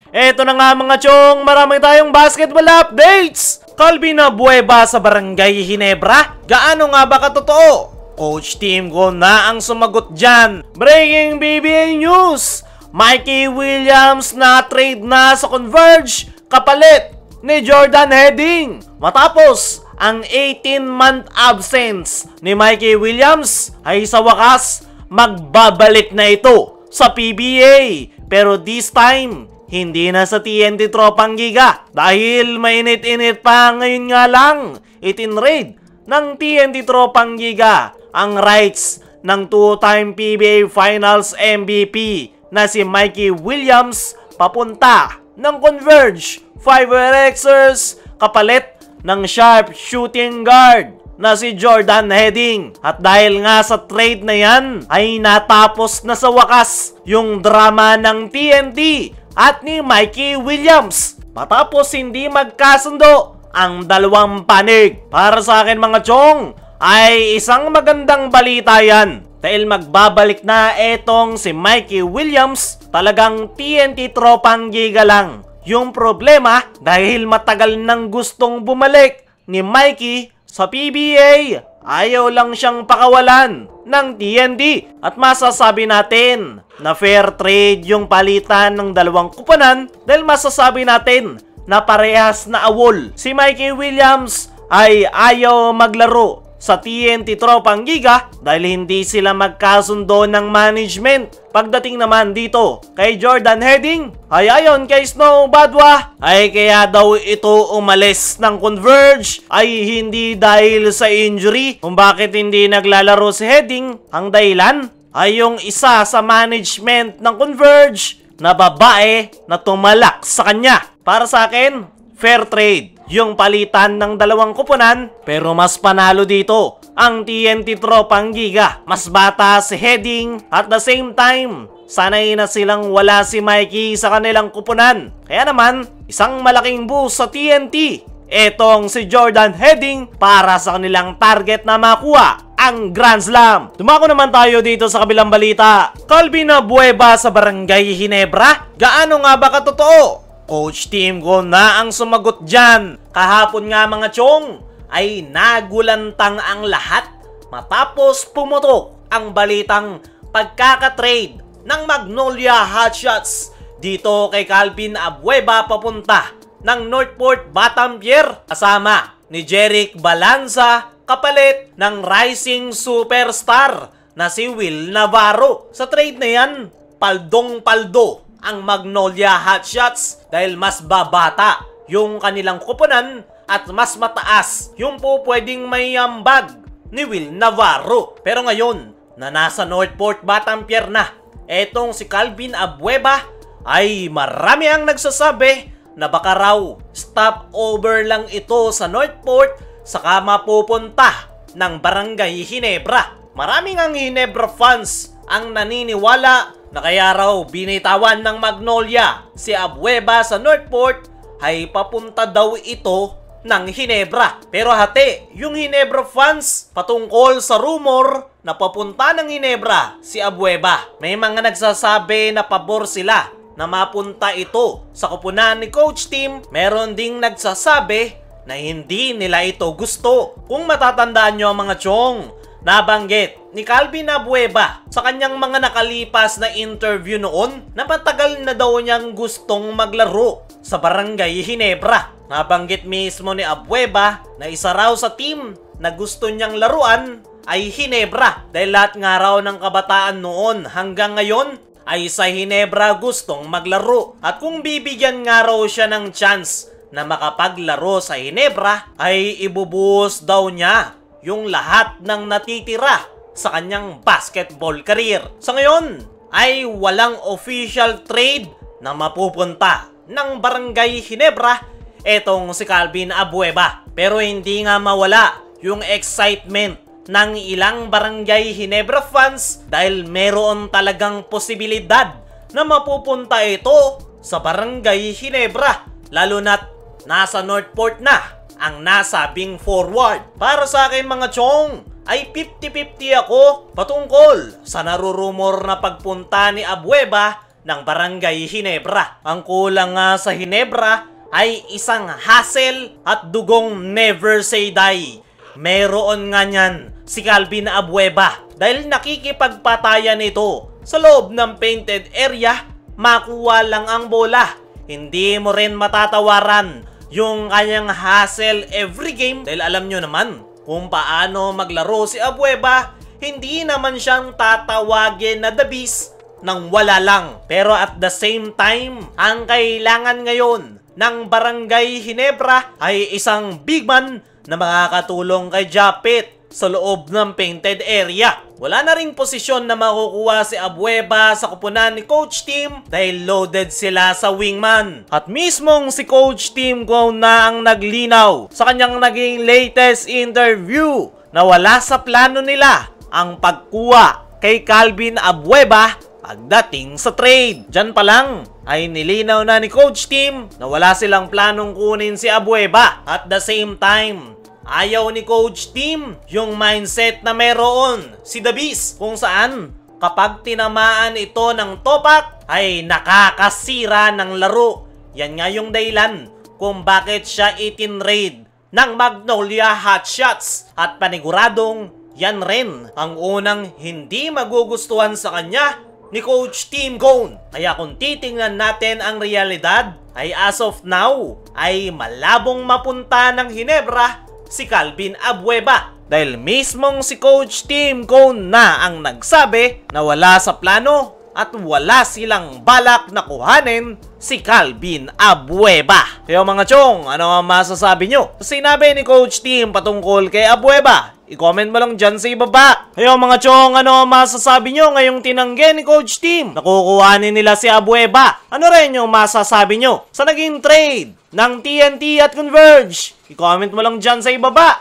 Eto na nga mga chong, marami tayong basketball updates! Calvin Abueva sa Barangay Ginebra? Gaano nga ba katotoo? Coach Tim Go na ang sumagot dyan. Breaking BBA News! Mikey Williams na trade na sa Converge kapalit ni Jordan Heading. Matapos ang 18-month absence ni Mikey Williams ay sa wakas magbabalik na ito sa PBA. Pero this time, hindi na sa TNT Tropang Giga dahil mainit-init pa ngayon nga lang itinrade ng TNT Tropang Giga ang rights ng two-time PBA Finals MVP na si Mikey Williams papunta ng Converge 5Xers kapalit ng sharp shooting guard na si Jordan Heading. At dahil nga sa trade na yan ay natapos na sa wakas yung drama ng TNT at ni Mikey Williams matapos hindi magkasundo ang dalawang panig. Para sa akin mga chong ay isang magandang balita yan dahil magbabalik na etong si Mikey Williams. Talagang TNT Tropang Giga lang yung problema dahil matagal nang gustong bumalik ni Mikey sa PBA. Ayaw lang siyang pakawalan ng TNT at masasabi natin na fair trade yung palitan ng dalawang kuponan dahil masasabi natin na parehas na awol. Si Mikey Williams ay ayaw maglaro sa TNT Tropang Giga dahil hindi sila magkasundo ng management. Pagdating naman dito kay Jordan Heading ay ayon kay Snow Badwa ay kaya daw ito umalis ng Converge ay hindi dahil sa injury. Kung bakit hindi naglalaro si Heading, ang dahilan ay yung isa sa management ng Converge na babae na tumalak sa kanya. Para sa akin, fair trade yung palitan ng dalawang kuponan, pero mas panalo dito ang TNT Tropang Giga. Mas bata si Heading at the same time, sanay na silang wala si Mikey sa kanilang kuponan. Kaya naman, isang malaking boost sa TNT etong si Jordan Heading para sa kanilang target na makuha ang Grand Slam. Dumako naman tayo dito sa kabilang balita. Calvin Abueva sa Barangay Ginebra? Gaano nga ba katotoo? Coach Tim Go na ang sumagot dyan. Kahapon nga mga chong ay nagulantang ang lahat matapos pumutok ang balitang pagkakatrade ng Magnolia Hotshots dito kay Calvin Abueva papunta ng Northport Batampier kasama ni Jerick Balanza kapalit ng rising superstar na si Will Navarro. Sa trade na yan, paldong-paldo ang Magnolia Hotshots dahil mas babata yung kanilang kuponan at mas mataas yung po pwedeng may ambag ni Will Navarro. Pero ngayon na nasa Northport Batampier na etong si Calvin Abueva ay marami ang nagsasabi na baka raw stopover lang ito sa Northport saka mapupunta ng Barangay Ginebra. Maraming ang Ginebra fans ang naniniwala na kaya raw binitawan ng Magnolia si Abueva sa Northport ay papunta daw ito ng Ginebra. Pero hati yung Ginebra fans patungkol sa rumor na papunta ng Ginebra si Abueva. May mga nagsasabi na pabor sila na mapunta ito sa kupunan ni Coach Tim. Meron ding nagsasabi na hindi nila ito gusto. Kung matatandaan nyo mga chong, nabanggit ni Calvin Abueva sa kanyang mga nakalipas na interview noon na matagal na daw niyang gustong maglaro sa Barangay Ginebra. Nabanggit mismo ni Abueva na isa raw sa team na gusto niyang laruan ay Ginebra dahil lahat nga raw ng kabataan noon hanggang ngayon ay sa Ginebra gustong maglaro. At kung bibigyan nga raw siya ng chance na makapaglaro sa Ginebra ay ibubuhos daw niya yung lahat ng natitira sa kanyang basketball career. Sa ngayon ay walang official trade na mapupunta ng Barangay Ginebra etong si Calvin Abueva. Pero hindi nga mawala yung excitement ng ilang Barangay Ginebra fans dahil meron talagang posibilidad na mapupunta ito sa Barangay Ginebra, lalo na't nasa Northport na ang nasabing forward. Para sa akin mga chong ay 50-50 ako patungkol sa narurumor na pagpunta ni Abueva ng Barangay Ginebra. Ang kulang nga sa Ginebra ay isang hassle at dugong never say die. Meron nga niyan si Calvin Abueva dahil nakikipagpatayan ito sa loob ng painted area, makuha lang ang bola. Hindi mo rin matatawaran yung kanyang hassle every game dahil alam nyo naman kung paano maglaro si Abueva. Hindi naman siyang tatawagin na the beast nang wala lang. Pero at the same time, ang kailangan ngayon ng Barangay Ginebra ay isang big man na makakatulong kay Japet sa loob ng painted area. Wala na ring posisyon na makukuha si Abueva sa kupunan ni Coach Tim dahil loaded sila sa wingman. At mismong si Coach Tim Go na ang naglinaw sa kanyang naging latest interview na wala sa plano nila ang pagkuha kay Calvin Abueva pagdating sa trade. Diyan pa lang ay nilinaw na ni Coach Tim na wala silang planong kunin si Abueva. At the same time, ayaw ni Coach Tim yung mindset na meron si The Beast kung saan kapag tinamaan ito ng topak ay nakakasira ng laro. Yan nga yung dahilan kung bakit siya itinrade ng Magnolia Hotshots at paniguradong yan rin ang unang hindi magugustuhan sa kanya ni Coach Tim Cone. Kaya kung titingnan natin ang realidad ay as of now ay malabong mapunta ng Ginebra si Calvin Abueva dahil mismong si Coach Tim Cone na ang nagsabi na wala sa plano at wala silang balak na kuhanin si Calvin Abueva. Kaya mga chong, ano ang masasabi nyo sa sinabi ni Coach Tim patungkol kay Abueva? I-comment mo lang dyan sa ibaba. Kaya mga chong, ano ang masasabi nyo ngayong tinanggi ni Coach Tim na kukuhanin nila si Abueva? Ano rin yung masasabi nyo sa naging trade ng TNT at Converge? I-comment mo lang dyan sa ibaba.